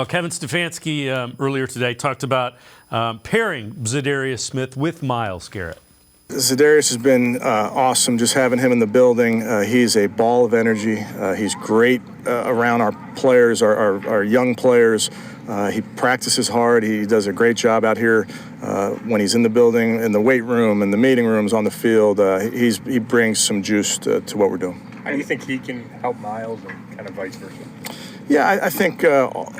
Well, Kevin Stefanski earlier today talked about pairing Za'Darius Smith with Myles Garrett. Za'Darius has been awesome, just having him in the building. He's a ball of energy. He's great around our players, our young players. He practices hard. He does a great job out here when he's in the building, in the weight room, in the meeting rooms, on the field. He brings some juice to what we're doing. How do you think he can help Myles and kind of vice versa? Yeah, I think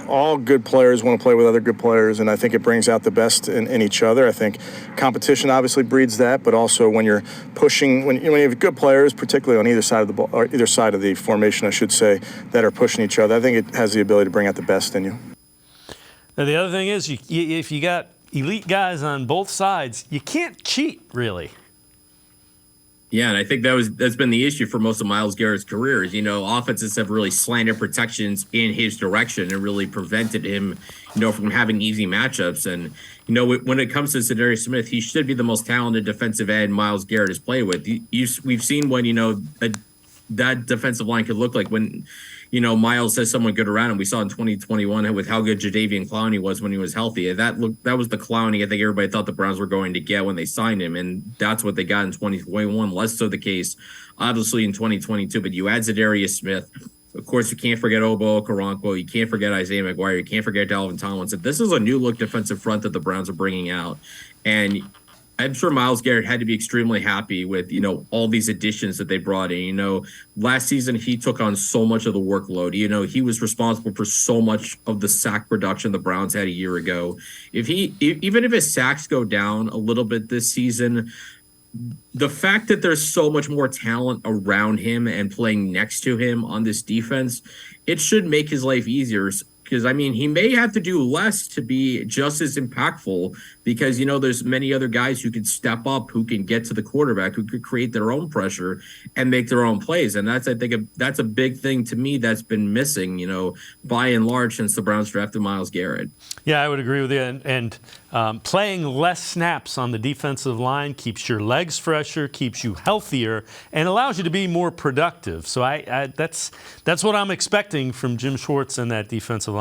all good players want to play with other good players, and I think it brings out the best in each other. I think competition obviously breeds that, but also when you're pushing, when you have good players, particularly on either side of the ball, or either side of the formation, I should say, that are pushing each other, I think it has the ability to bring out the best in you. Now, the other thing is, if you got elite guys on both sides, you can't cheat, really. Yeah, and I think that's been the issue for most of Myles Garrett's career. Is, offenses have really slanted protections in his direction and really prevented him, from having easy matchups. And, when it comes to Za'Darius Smith, he should be the most talented defensive end Myles Garrett has played with. We've seen what, that defensive line could look like when, Myles has someone good around him. We saw in 2021 with how good Jadeveon Clowney was when he was healthy. That was the Clowney I think everybody thought the Browns were going to get when they signed him, and that's what they got in 2021. Less so the case, obviously, in 2022. But you add Za'Darius Smith. Of course, you can't forget Obo Okoronkwo. You can't forget Isaiah McGuire. You can't forget Dalvin Tomlinson. This is a new look defensive front that the Browns are bringing out, and I'm sure Myles Garrett had to be extremely happy with, all these additions that they brought in. Last season, he took on so much of the workload. He was responsible for so much of the sack production the Browns had a year ago. Even if his sacks go down a little bit this season, the fact that there's so much more talent around him and playing next to him on this defense, it should make his life easier. Because, he may have to do less to be just as impactful because, there's many other guys who can step up, who can get to the quarterback, who could create their own pressure and make their own plays. And I think that's a big thing to me that's been missing, by and large since the Browns drafted Myles Garrett. Yeah, I would agree with you. And playing less snaps on the defensive line keeps your legs fresher, keeps you healthier, and allows you to be more productive. So that's what I'm expecting from Jim Schwartz and that defensive line.